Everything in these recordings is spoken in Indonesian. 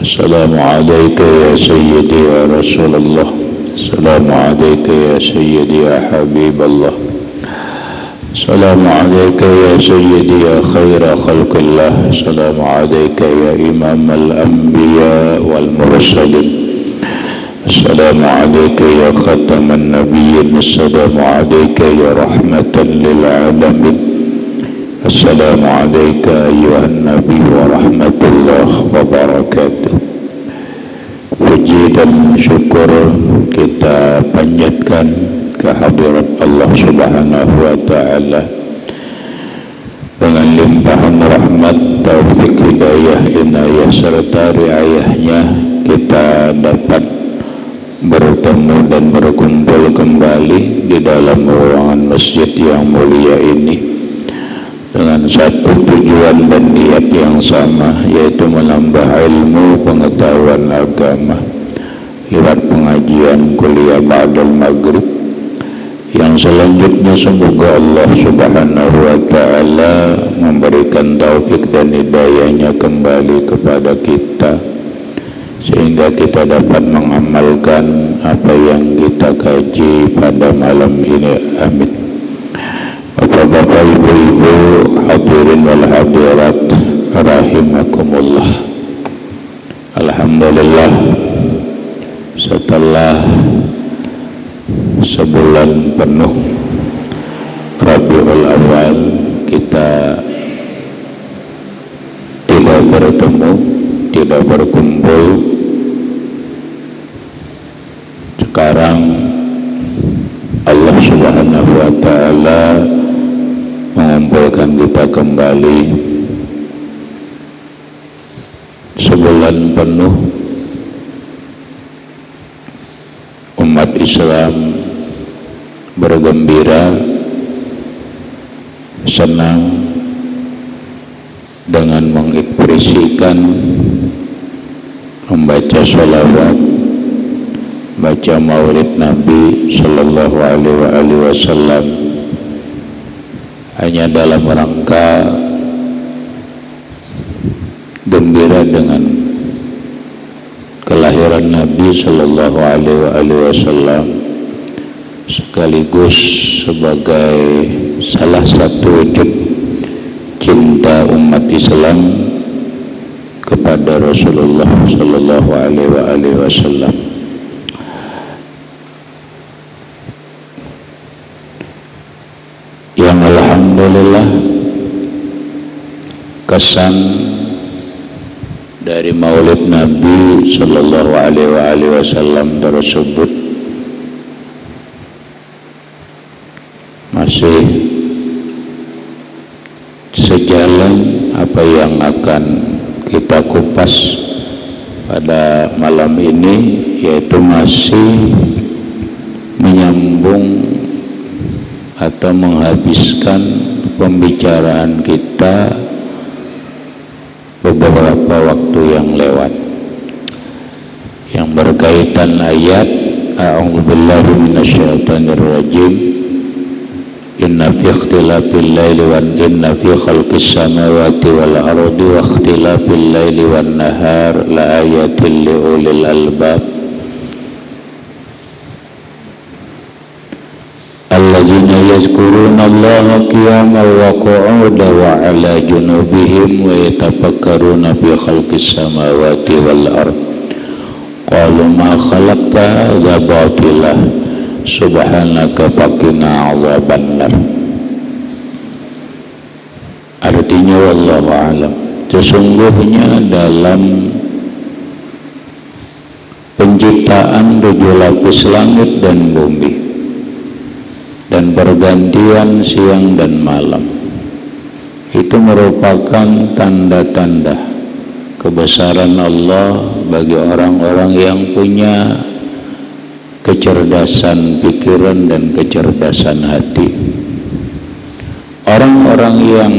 السلام عليك يا سيدي يا رسول الله. السلام عليك يا سيدي يا حبيب الله. السلام عليك يا سيدي يا خير خلق الله. السلام عليك يا إمام الأنبياء والمرسلين. السلام عليك يا ختم النبيين. السلام عليك يا رحمة للعالمين. السلام عليك أيها النبي ورحمة الله وبركاته. Puji dan syukur kita panjatkan kehadirat Allah Subhanahu wa Ta'ala. Dengan limpahan rahmat, taufik, hidayah, inayah serta riayahnya kita dapat bertemu dan berkumpul kembali di dalam ruangan masjid yang mulia ini dengan satu tujuan dan niat yang sama, yaitu menambah ilmu pengetahuan agama lewat pengajian kuliah ba'dal maghrib, yang selanjutnya semoga Allah Subhanahu wa Ta'ala memberikan taufik dan hidayahnya kembali kepada kita sehingga kita dapat mengamalkan apa yang kita kaji pada malam ini. Amin. Bapak-bapak, ibu-ibu, hadirin wal hadirat rahimakumullah. Alhamdulillah, setelah sebulan penuh Rabiul Awal kita tidak bertemu, tidak berkumpul. Sekarang Allah Subhanahu wa Ta'ala mengumpulkan kita kembali sebulan penuh. Umat Islam bergembira, senang dengan mengekspresikan, membaca sholawat, baca maulid Nabi Sallallahu Alaihi Wasallam, hanya dalam rangka gembira dengan kelahiran Nabi Sallallahu Alaihi Wasallam, sekaligus sebagai salah satu wujud cinta umat Islam kepada Rasulullah Sallallahu Alaihi Wasallam. Yang alhamdulillah kesan dari maulid Nabi Sallallahu Alaihi Wasallam tersebut masih sejalan apa yang akan kita kupas pada malam ini, yaitu masih menyambung atau menghabiskan pembicaraan kita beberapa waktu yang lewat yang berkaitan ayat a'udzubillahi minasyaitonir rajim, inna fi ikhtilafil laili wan inna fi khalqis samawati wal ardi wa ikhtilafil laili wan nahar la ayatil liulil albab alladzina yazkuruna Allaha qiyaman wa qu'udan wa 'ala junubihim wa yatafakkaruna fi khalqis samawati wal ardh qalu ma khalaqta hadza batila subhanaka faqina 'adzabannar. Artinya wallahu a'lam, sesungguhnya dalam penciptaan 7 lapis langit dan bumi dan pergantian siang dan malam itu merupakan tanda-tanda kebesaran Allah bagi orang-orang yang punya kecerdasan pikiran dan kecerdasan hati. Orang-orang yang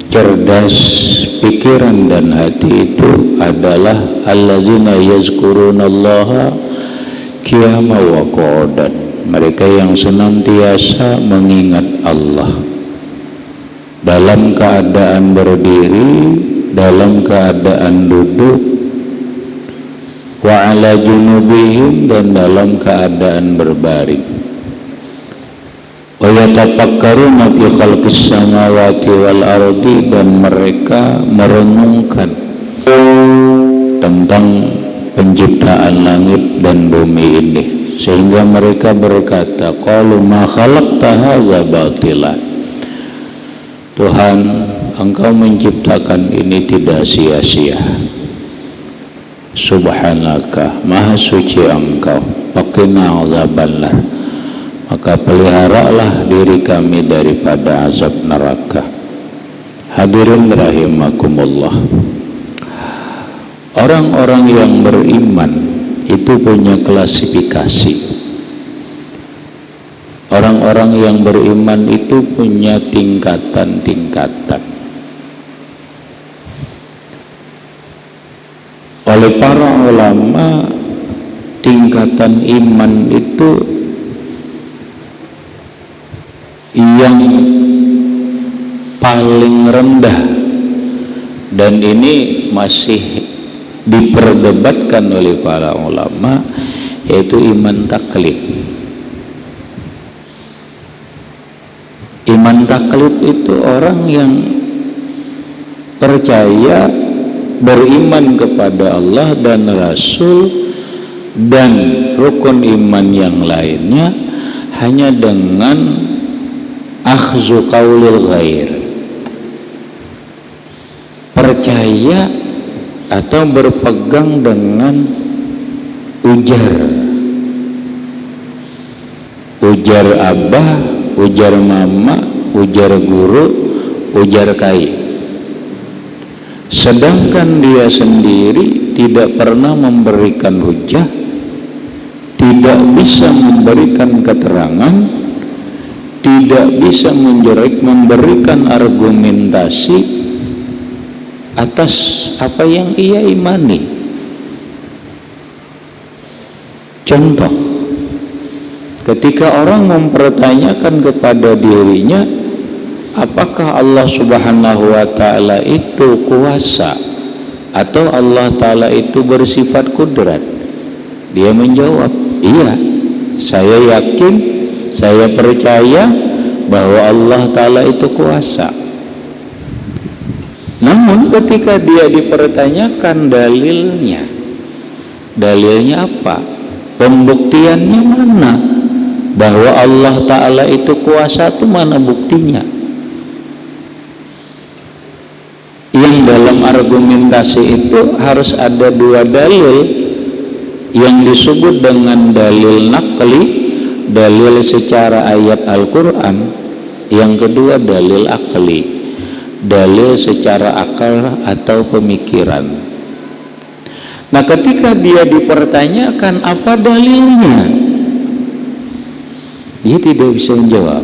cerdas pikiran dan hati itu adalah allazina yazkurunallaha qiyaman wa qu'udan, mereka yang senantiasa mengingat Allah dalam keadaan berdiri, dalam keadaan duduk, wa ala junubihim, dan dalam keadaan berbaring, wa yatafakkaruna fi khalqis samawati wal ardi, dan mereka merenungkan tentang penciptaan langit dan bumi ini, sehingga mereka berkata, qalu ma khalaqta hadza batila, Tuhan, Engkau menciptakan ini tidak sia-sia. Subhanaka, maha suci Engkau, faqina azabannar, maka peliharalah diri kami daripada azab neraka. Hadirin rahimakumullah, orang-orang yang beriman itu punya klasifikasi. Orang-orang yang beriman itu punya tingkatan-tingkatan. Oleh para ulama, tingkatan iman itu yang paling rendah, dan ini masih diperdebatkan oleh para ulama, yaitu iman taklid. Iman taklid itu orang yang percaya, beriman kepada Allah dan Rasul dan rukun iman yang lainnya hanya dengan akhzu qaulil ghair, percaya atau berpegang dengan ujar abah, ujar mama, ujar guru, ujar kai. Sedangkan dia sendiri tidak pernah memberikan hujah, tidak bisa memberikan keterangan, tidak bisa memberikan argumentasi atas apa yang ia imani. Contoh, ketika orang mempertanyakan kepada dirinya, apakah Allah Subhanahu wa ta'ala itu kuasa atau Allah ta'ala itu bersifat kudrat, dia menjawab, iya, saya yakin, saya percaya bahwa Allah ta'ala itu kuasa. Namun ketika dia dipertanyakan dalilnya apa, pembuktiannya mana bahwa Allah ta'ala itu kuasa, itu mana buktinya? Yang dalam argumentasi itu harus ada dua dalil, yang disebut dengan dalil naqli, dalil secara ayat Al-Quran, yang kedua dalil akli, dalil secara akal atau pemikiran. Nah, ketika dia dipertanyakan apa dalilnya, dia tidak bisa menjawab,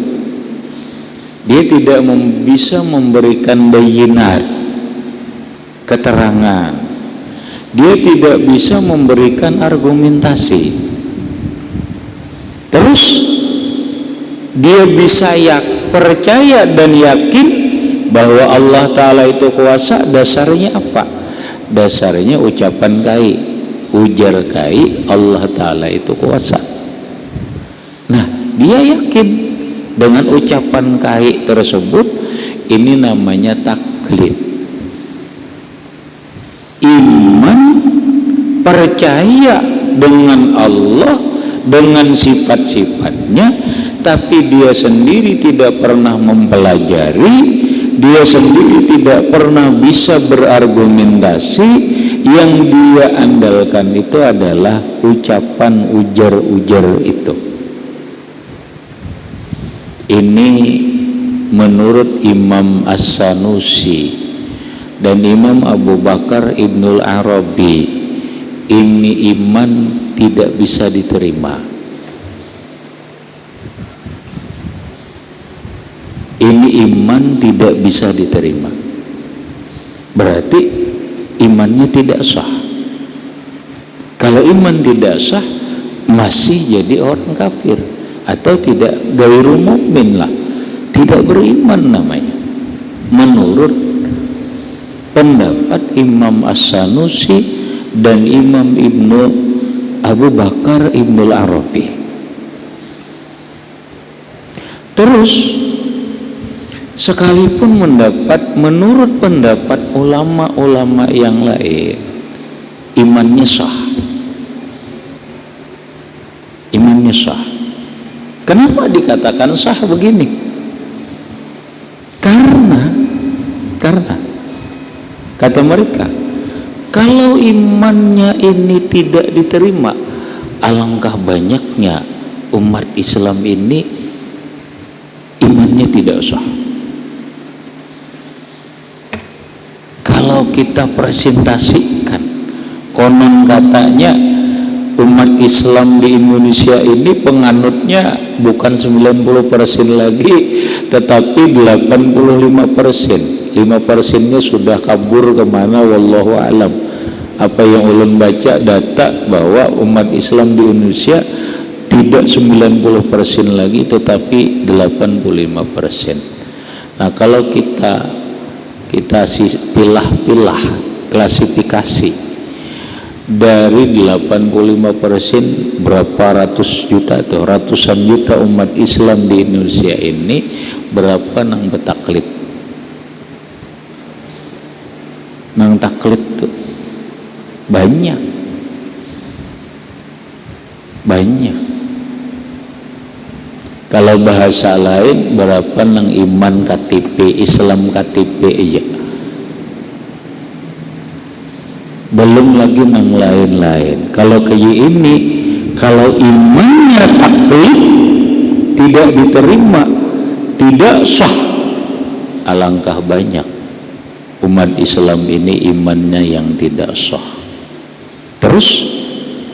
dia tidak bisa memberikan bayinat, keterangan, dia tidak bisa memberikan argumentasi. Terus dia bisa percaya dan yakin bahwa Allah ta'ala itu kuasa, dasarnya apa? Dasarnya ucapan kai, ujar kai, Allah ta'ala itu kuasa. Nah, dia yakin dengan ucapan kai tersebut, ini namanya taklid. Iman, percaya dengan Allah, dengan sifat-sifatnya, tapi dia sendiri tidak pernah mempelajari, dia sendiri tidak pernah bisa berargumentasi. Yang dia andalkan itu adalah ucapan ujar-ujar itu. Ini menurut Imam As-Sanusi dan Imam Abu Bakar Ibnul Arabi, ini iman tidak bisa diterima. Ini iman tidak bisa diterima. Berarti imannya tidak sah. Kalau iman tidak sah, masih jadi orang kafir atau tidak, gairu mukmin lah, tidak beriman namanya. Menurut pendapat Imam As-Sanusi dan Imam Ibnu Abu Bakar Ibnul Arabi. Terus sekalipun menurut pendapat ulama-ulama yang lain, imannya sah. Imannya sah. Kenapa dikatakan sah begini? Karena kata mereka, kalau imannya ini tidak diterima, alangkah banyaknya umat Islam ini imannya tidak sah. Kalau kita presentasikan, konon katanya umat Islam di Indonesia ini penganutnya bukan 90% lagi, tetapi 85%. 5%-nya sudah kabur kemana, wallahu alam. Apa yang ulun baca data bahwa umat Islam di Indonesia tidak 90% lagi, tetapi 85%. Nah, kalau kita pilah-pilah klasifikasi dari 85%, berapa ratus juta atau ratusan juta umat Islam di Indonesia ini, berapa nang betaklid? Nang taklid tuh banyak. Kalau bahasa lain, berapa nang iman KTP, Islam KTP aja, belum lagi nang lain-lain. Kalau kayak ini, kalau imannya taklid tidak diterima, tidak sah, alangkah banyak umat Islam ini imannya yang tidak sah. Terus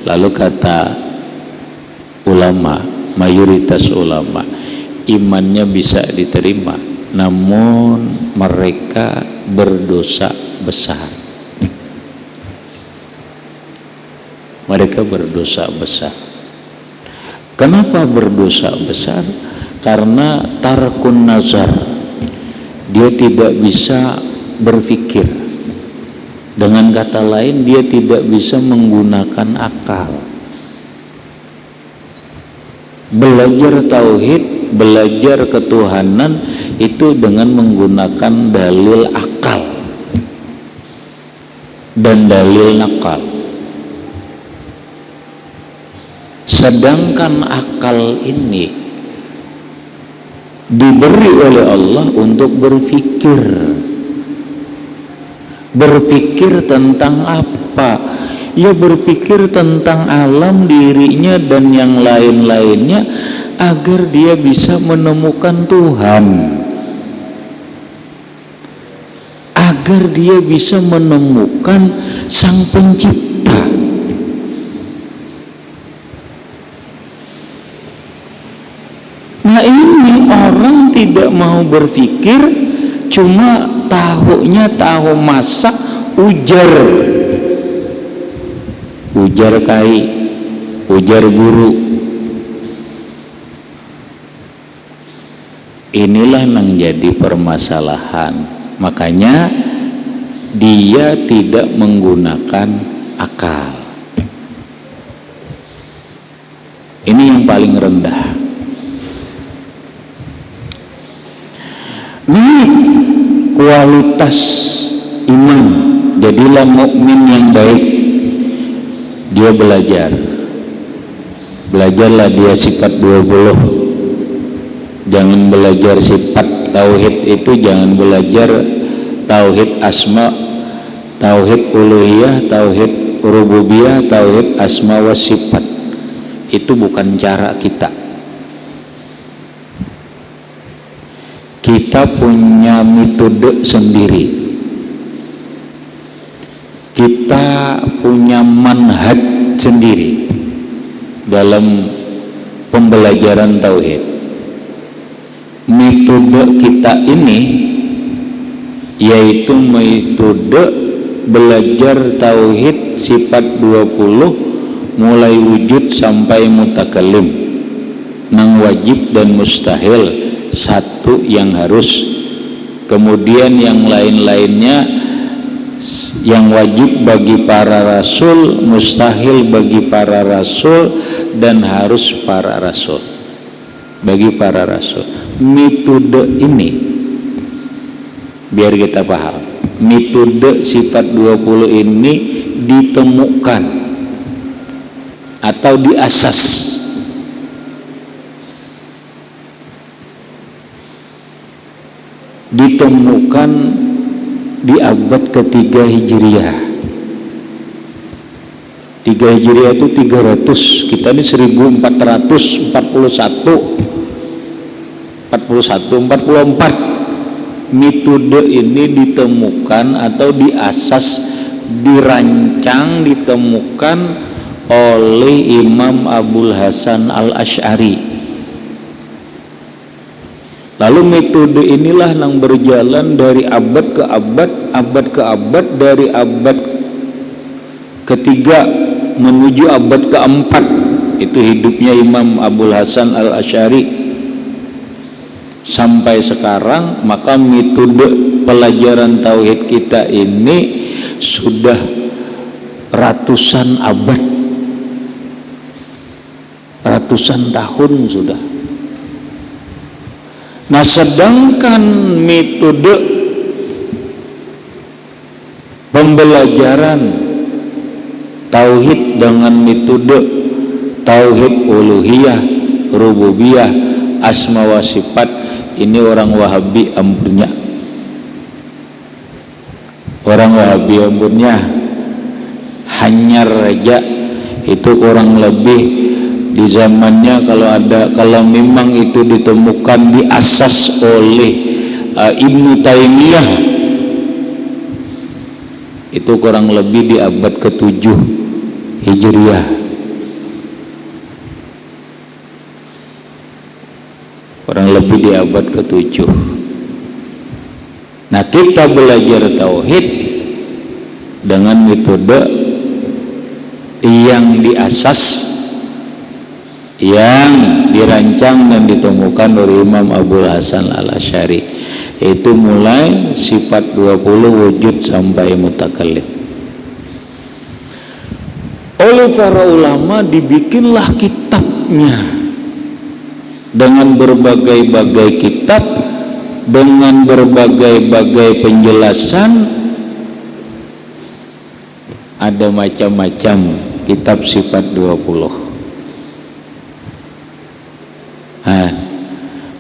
lalu kata ulama, mayoritas ulama, imannya bisa diterima, namun mereka berdosa besar. Mereka berdosa besar. Kenapa berdosa besar? Karena tarkun nazar, dia tidak bisa berpikir. Dengan kata lain, dia tidak bisa menggunakan akal. Belajar tauhid, belajar ketuhanan itu dengan menggunakan dalil akal dan dalil nakal. Sedangkan akal ini diberi oleh Allah untuk berpikir. Berpikir tentang apa? Ya, berpikir tentang alam, dirinya, dan yang lain-lainnya, agar dia bisa menemukan Tuhan, agar dia bisa menemukan Sang Pencipta. Nah, ini orang tidak mau berpikir, cuma tahunya tahu masak, ujar kai, ujar guru. Inilah yang jadi permasalahan. Makanya dia tidak menggunakan akal. Ini yang paling rendah. Kualitas iman, jadilah mukmin yang baik. Dia belajarlah dia sifat 20. Jangan belajar sifat tauhid itu, jangan belajar tauhid asma, tauhid uluhiyah, tauhid rububiyah, tauhid asma wa sifat. Itu bukan cara kita. Kita punya metode sendiri, kita punya manhaj sendiri dalam pembelajaran tauhid. Metode kita ini yaitu metode belajar tauhid sifat 20 mulai wujud sampai mutakallim, nang wajib dan mustahil satu yang harus, kemudian yang lain-lainnya yang wajib bagi para rasul, mustahil bagi para rasul, dan harus para rasul. Bagi para rasul. Metode ini biar kita paham. Metode sifat 20 ini ditemukan atau diasas ditemukan di abad ketiga Hijriah. 3 Hijriah itu 300, kita ini 1441-44. Metode ini ditemukan atau diasas, dirancang, ditemukan oleh Imam Abul Hasan Al-Asy'ari. Lalu metode inilah yang berjalan dari abad ke abad, dari abad ketiga menuju abad keempat. Itu hidupnya Imam Abul Hasan Al-Asy'ari sampai sekarang. Maka metode pelajaran tauhid kita ini sudah ratusan abad, ratusan tahun sudah. Nah, sedangkan metode pembelajaran tauhid dengan metode tauhid uluhiyah, rububiyah, asma wa sifat, ini orang Wahabi ampunnya. Orang Wahabi ampunnya hanyar aja itu kurang lebih. Di zamannya kalau memang itu ditemukan diasas oleh Ibnu Taimiyah, itu kurang lebih di abad ke-7 Hijriah. Kurang lebih di abad ke-7. Nah, kita belajar tauhid dengan metode yang diasas, yang dirancang dan ditemukan oleh Imam Abul Hasan Al-Asy'ari, itu mulai sifat 20 wujud sampai mutakallim. Oleh para ulama dibikinlah kitabnya dengan berbagai-bagai kitab, dengan berbagai-bagai penjelasan. Ada macam-macam kitab sifat 20.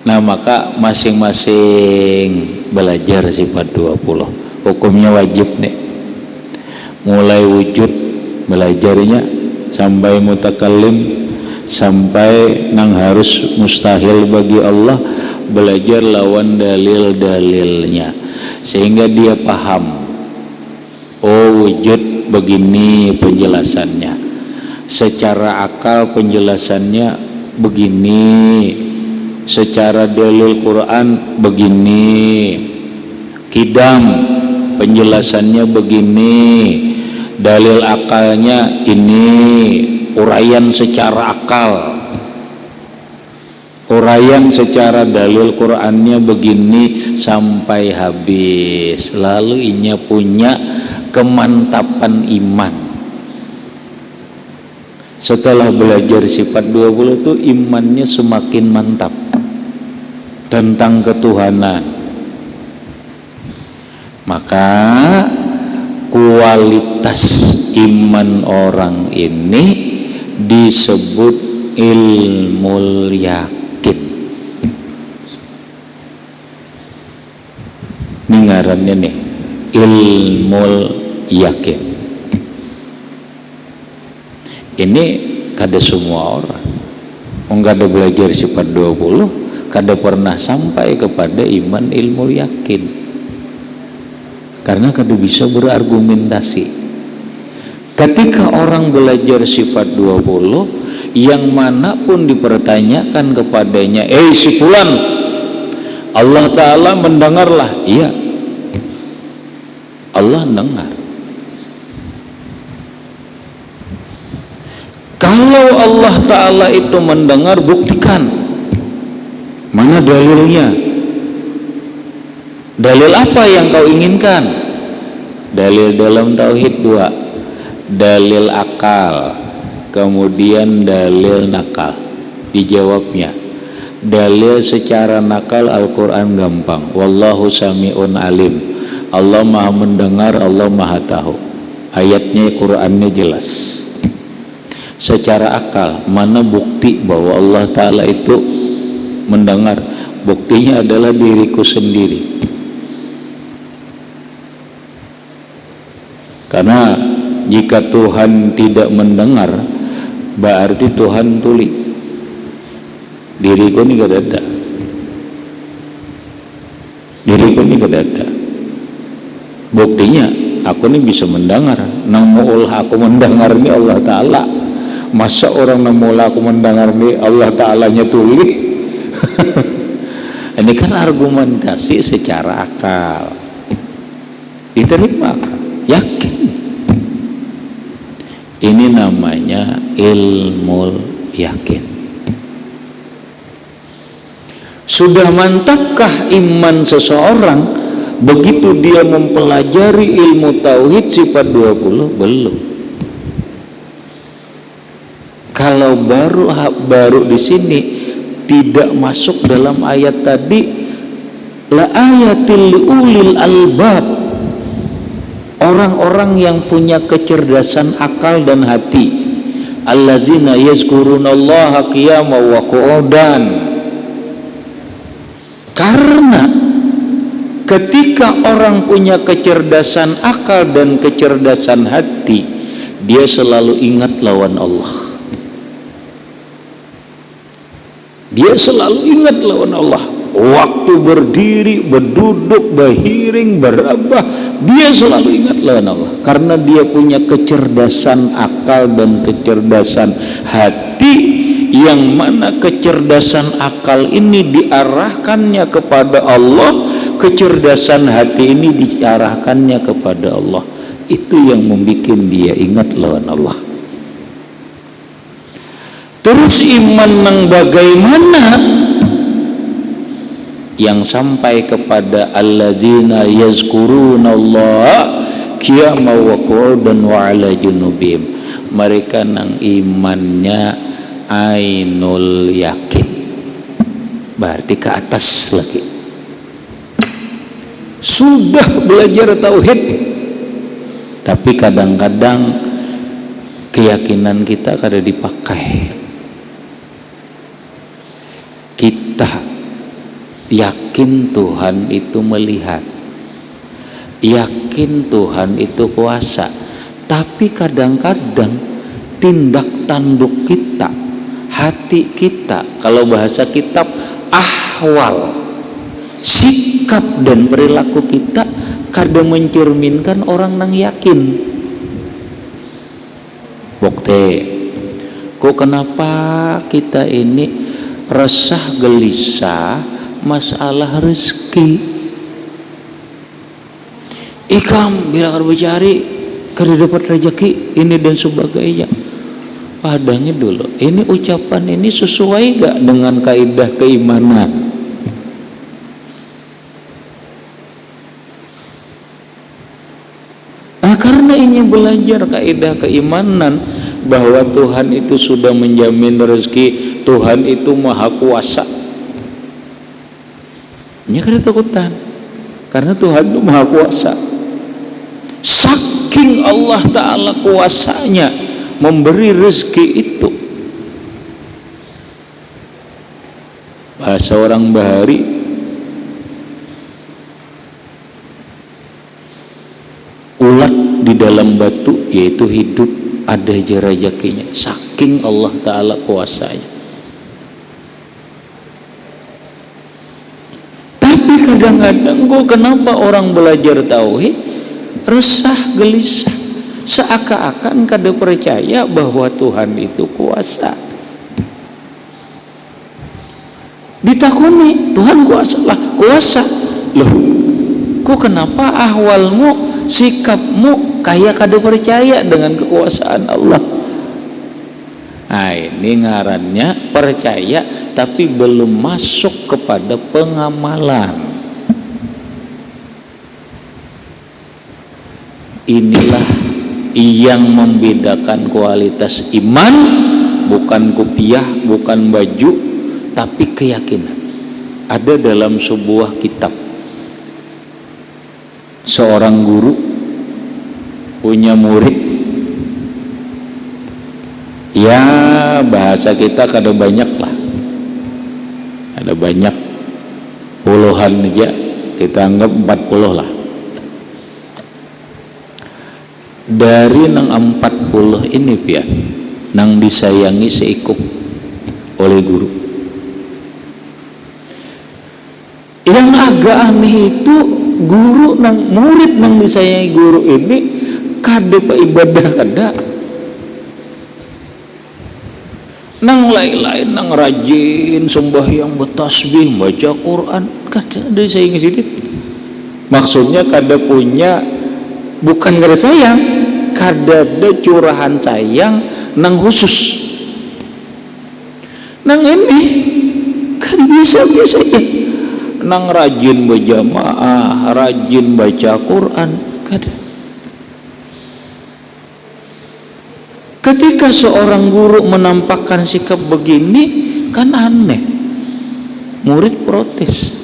Nah, maka masing-masing belajar sifat 20. Hukumnya wajib nih. Mulai wujud belajarnya sampai mutakallim, sampai nang harus mustahil bagi Allah, belajar lawan dalil-dalilnya sehingga dia paham. Oh, wujud begini penjelasannya. Secara akal penjelasannya begini, secara dalil Quran begini, kidam penjelasannya begini, dalil akalnya ini, uraian secara akal, uraian secara dalil Qurannya begini sampai habis. Lalu inya punya kemantapan iman. Setelah belajar sifat 20 itu imannya semakin mantap tentang ketuhanan. Maka kualitas iman orang ini disebut ilmul yakin. Ini ngarannya nih, ilmul yakin. Ini kada semua orang, kada belajar sifat 20, kada pernah sampai kepada iman ilmu yakin, karena kada bisa berargumentasi. Ketika orang belajar sifat 20, yang manapun dipertanyakan kepadanya, si fulan, Allah Ta'ala mendengarlah. Iya, Allah dengar. Kalau Allah Ta'ala itu mendengar, buktikan. Mana dalilnya? Dalil apa yang kau inginkan? Dalil dalam tauhid dua, dalil akal, kemudian dalil nakal. Dijawabnya, dalil secara nakal Al-Quran gampang, wallahu sami'un alim, Allah maha mendengar, Allah maha tahu. Ayatnya, Qurannya jelas. Secara akal, mana bukti bahwa Allah Ta'ala itu mendengar? Buktinya adalah diriku sendiri. Karena jika Tuhan tidak mendengar, berarti Tuhan tuli. Diriku ini gak ada. Diriku ini gak ada. Buktinya, aku ini bisa mendengar. Namu'ulah aku mendengar ini Allah Ta'ala. Masa orang namu'ulah aku mendengar ini Allah Ta'alanya tuli? Ini kan argumentasi secara akal. Diterima akal, yakin. Ini namanya ilmu yakin. Sudah mantapkah iman seseorang begitu dia mempelajari ilmu tauhid sifat 20? Belum. Kalau baru di sini tidak masuk dalam ayat tadi, la ayatil ulil albab, orang-orang yang punya kecerdasan akal dan hati, allazina yazkurunallaha qiyaman wa qu'udan. Karena ketika orang punya kecerdasan akal dan kecerdasan hati, dia selalu ingat lawan Allah. Dia selalu ingat lawan Allah. Waktu berdiri, berduduk, berhiring, berabah, dia selalu ingat lawan Allah. Karena dia punya kecerdasan akal dan kecerdasan hati, yang mana kecerdasan akal ini diarahkannya kepada Allah, kecerdasan hati ini diarahkannya kepada Allah. Itu yang membuat dia ingat lawan Allah. Terus iman yang bagaimana? Yang sampai kepada alladzina yazkurunallaha qiyaman wa qu'udan wa 'ala junubihim. Mereka nang imannya ainul yakin. Berarti ke atas lagi. Sudah belajar tauhid, tapi kadang-kadang keyakinan kita kada dipakai. Kita yakin Tuhan itu melihat, yakin Tuhan itu kuasa, tapi kadang-kadang tindak tanduk kita, hati kita, kalau bahasa kitab ahwal, sikap dan perilaku kita kadang mencerminkan orang yang yakin. Bukti, kok kenapa kita ini resah gelisah masalah rezeki? Ikam bila bercari kada dapat rezeki ini dan sebagainya. Padahal dulu, ini ucapan ini sesuai gak dengan kaidah keimanan? Nah, karena ini belajar kaidah keimanan bahwa Tuhan itu sudah menjamin rezeki, Tuhan itu maha kuasa. Ini kada takutan, karena Tuhan itu maha kuasa. Saking Allah Ta'ala kuasanya memberi rezeki itu. Bahasa orang Bahari, ulat di dalam batu, yaitu hidup, ada aja rezekinya. Saking Allah Ta'ala kuasanya. Tapi kadang-kadang kok kenapa orang belajar tauhid resah gelisah, seakan-akan kada percaya bahwa Tuhan itu kuasa. Ditakuni, Tuhan kuasa lah, kuasa. Loh, kok kenapa ahwalmu, sikapmu kayak kada percaya dengan kekuasaan Allah? Nah, ini ngarannya percaya tapi belum masuk kepada pengamalan. Inilah yang membedakan kualitas iman, bukan kopiah, bukan baju, tapi keyakinan. Ada dalam sebuah kitab, seorang guru punya murid, ya bahasa kita kada banyak lah, ada banyak, puluhan aja, kita anggap 40 lah. Dari nang 40 ini pian nang disayangi seikut oleh guru. Yang agak aneh itu guru nang murid nang disayangi guru ini kada pa ibadah kada, nang lain-lain nang rajin sembahyang bertasbih baca Quran kada disayangi sedikit. Maksudnya kada punya, bukan kada sayang, kada ada curahan sayang nang khusus. Nang ini kan biasa-biasa ya, nang rajin berjamaah, rajin baca Quran kada. Ketika seorang guru menampakkan sikap begini kan aneh, murid protes.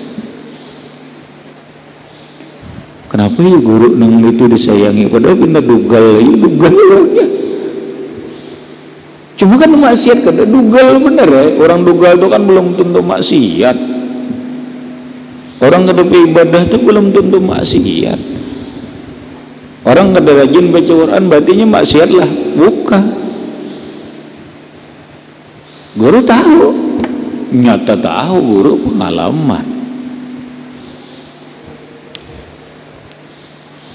Kenapa ya guru nang itu disayangi, padahal pindah dugal orangnya. Cuma kan maksiat kada dugal bener ya, orang dugal itu kan belum tentu maksiat. Orang kada beribadah itu belum tentu maksiat. Orang kada rajin baca Quran berarti maksiat lah, bukan. Guru tahu, nyata tahu, guru pengalaman.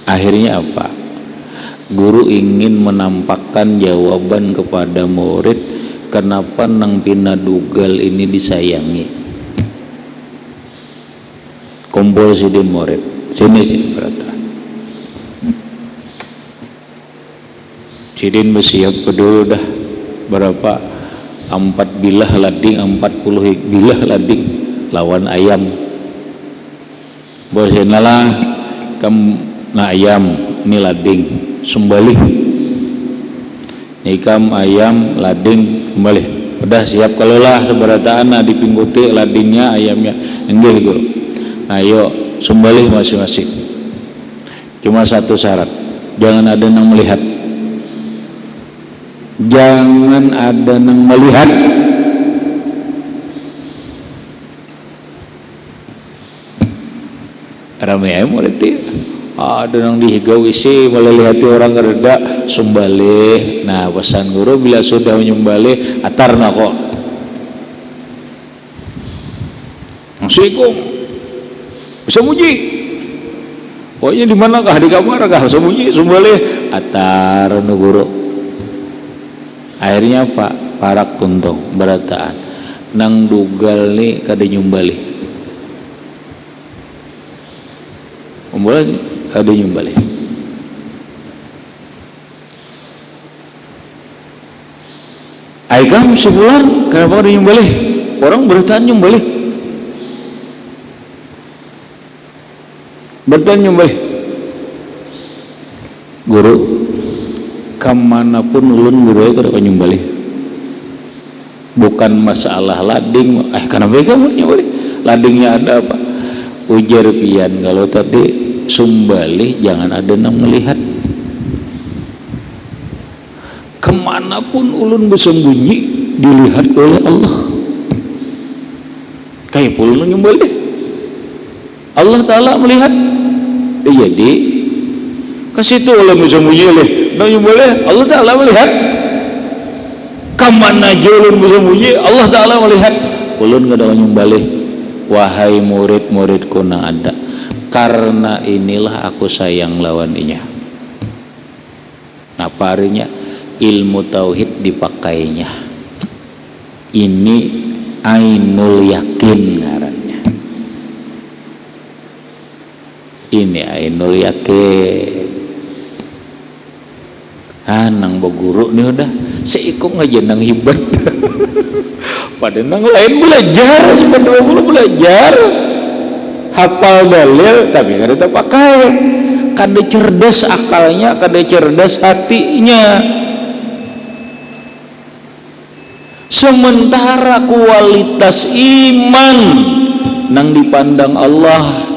Akhirnya apa? Guru ingin menampakkan jawaban kepada murid, kenapa nang pina dugal ini disayangi. Kumpul sidin murid, sini berata. Sidin bersiap dulu dah, berapa? 4 bilah lading, 40 bilah lading lawan ayam. Bosinalah na ayam ni lading sembelih, nikam ayam lading kembali, udah siap kelola seberataan dipingguti ladingnya ayamnya enggih guru. Ayo sembelih masing-masing, cuma satu syarat, jangan ada nang melihat, jangan ada nang melihat. Ramai murid ada nang dihigau isi melihati orang kerja sembelih. Nah pesan guru bila sudah menyembelih atar nako Assalamualaikum bisa muji, pokoknya di manakah, di kamar kah, bisa muji sembelih atar nu guru. Akhirnya pak parak tuntung berataan nang dugal nih kada nyembelih, memulai ada nyembelih. Aikam sebulan kenapa ada nyembelih? Orang bertahan nyembelih, bertahan nyembelih. Guru kemanapun ulun guru kada nyembelih, bukan masalah lading. Kenapa kamu nyembelih? Ladingnya ada apa? Ujar pian kalau tadi sembelih jangan ada nang melihat. Kemanapun ulun bersembunyi dilihat oleh Allah. Kayak ulun nyembelih, Allah Ta'ala melihat. Jadi ke situ ulun bersembunyi oleh nang nyembelih, Allah Ta'ala melihat. Kemana aja ulun bersembunyi Allah Ta'ala melihat. Ulun kada nyembelih. Wahai murid-muridku nang ada, karena inilah aku sayang lawan inya. Apa artinya? Ilmu tauhid dipakainya. Ini ainul yakin ngarannya. Ini ainul yakin. Nang beguru nih udah seikung aja nang hibat. Pada nang lain belajar, sebenarnya belajar hafal dalil tapi kada pakai. kada cerdas akalnya, kada cerdas hatinya. Sementara kualitas iman nang dipandang Allah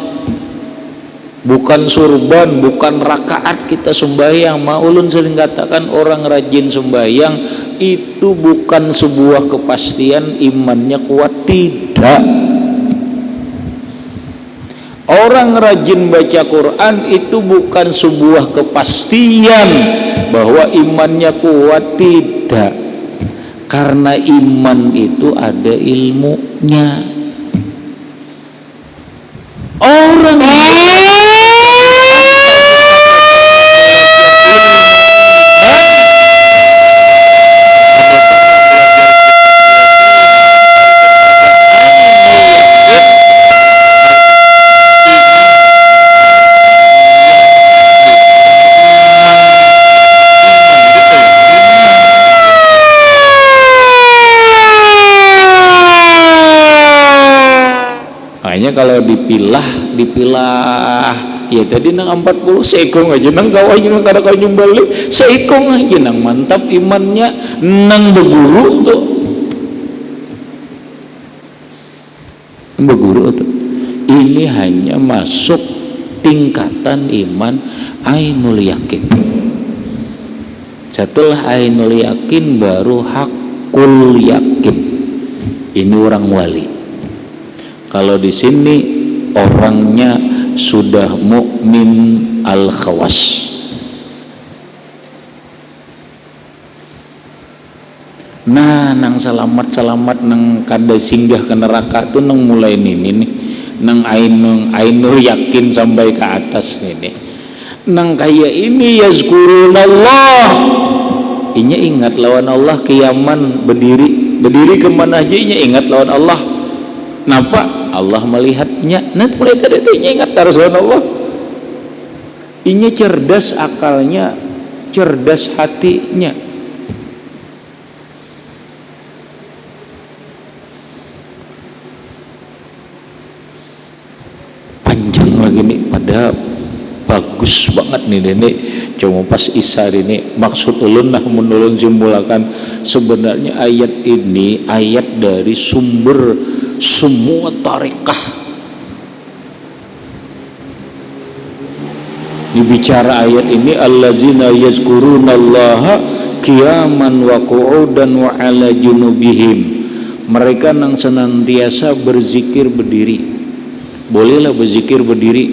bukan surban, bukan rakaat kita sembahyang. Maulun sering katakan orang rajin sembahyang itu bukan sebuah kepastian imannya kuat, tidak. Orang rajin baca Quran itu bukan sebuah kepastian bahwa imannya kuat, tidak. Karena iman itu ada ilmunya. Orang kalau dipilah ya tadi nang 40 seikong aja nang kawai nang kada kau nyumbali seikong aja nang mantap imannya nang berguru tuh ini hanya masuk tingkatan iman ainul yakin. Setelah ainul yakin baru hakul yakin, ini orang wali. Kalau di sini orangnya sudah mukmin al-khawas. Nah, nang selamat nang kada singgah ke neraka tuh nang mulai ini nih, nang ainul yakin sampai ke atas ini. Nang kayak ini yazkurunallah. Inya ingat lawan Allah kiaman berdiri kemana aja inya ingat lawan Allah. Napa? Allah melihatnya. Nanti mulai tadi ingat Rasulullah. Inya cerdas akalnya, cerdas hatinya. Panjang lagi nih, pada bagus banget nih Nenek. Cuma pas Isa ini maksud ulun nah menulun simpulakan sebenarnya ayat ini ayat dari sumber semua tarekah. Dibicara ayat ini allazina yazkurunallaha qiyaman wa qu'udan wa ala junubihim. Mereka nang senantiasa berzikir berdiri. Bolehlah berzikir berdiri.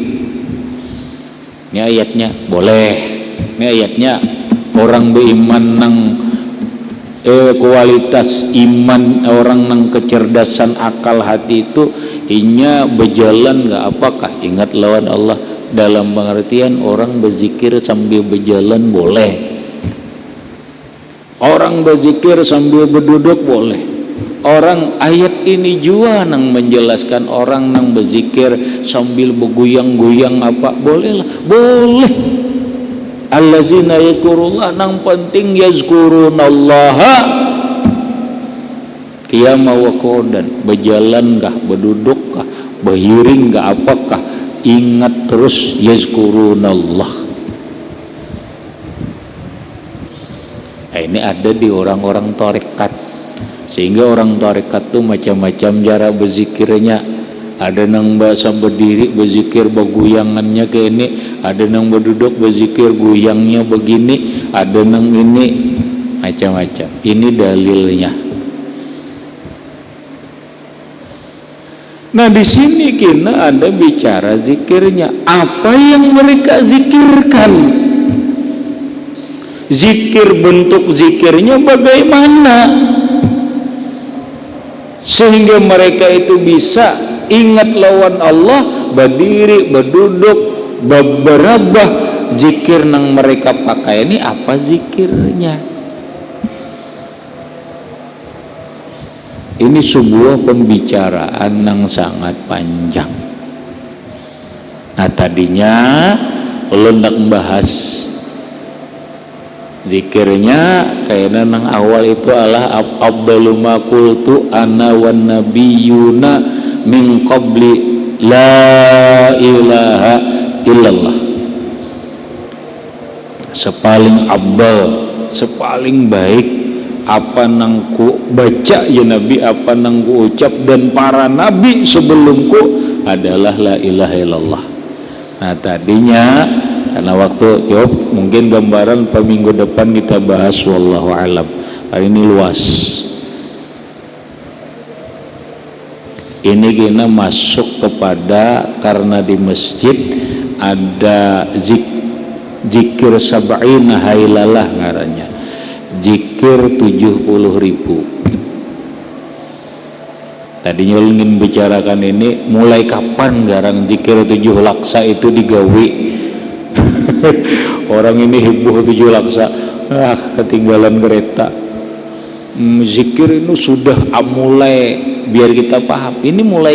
Ini ayatnya boleh. Ini ayatnya orang beriman nang kualitas iman orang nang kecerdasan akal hati itu inya berjalan gak apakah ingat lawan Allah, dalam pengertian orang berzikir sambil berjalan boleh, orang berzikir sambil berduduk boleh. Orang ayat ini juga nang menjelaskan orang nang berzikir sambil bergoyang-goyang apa boleh lah, boleh. Allazina yazkurullah nang penting yazkurunallaha qiyama wa qu'udan, berjalan kah, berduduk kah, berhiring kah, apakah ingat terus yazkurunallah. Ini ada di orang-orang tarekat, sehingga orang tarekat tuh macam-macam cara berzikirnya. Ada nang bahasa berdiri berzikir begoyangannya ke ini, ada nang berduduk berzikir goyangnya begini, ada nang ini macam-macam. Ini dalilnya. Nah di sini kita ada bicara zikirnya. Apa yang mereka zikirkan? Zikir, bentuk zikirnya bagaimana? Sehingga mereka itu bisa ingat lawan Allah, berdiri, berduduk, beberapa zikir nang mereka pakai ini apa zikirnya? Ini sebuah pembicaraan yang sangat panjang. Nah tadinya lo nak membahas zikirnya kayaknya nang awal itu adalah afdalu ma qultu ana wan nabiyuna min qabli la ilaha illallah. sepaling abdal, sepaling baik apa nangku baca ya Nabi, apa nangku ucap dan para nabi sebelumku adalah la ilaha illallah. Nah tadinya karena waktu jawab mungkin gambaran minggu depan kita bahas, wallahu alam. Hari ini luas. Ini kita masuk kepada, karena di masjid ada zikir sab'ina hailalah ngarannya, zikir 70.000. Tadinya ingin bicarakan ini mulai kapan garang zikir 7 laksa itu digawi. Orang ini heboh 7 laksa, ketinggalan kereta. Zikir itu sudah mulai, biar kita paham ini mulai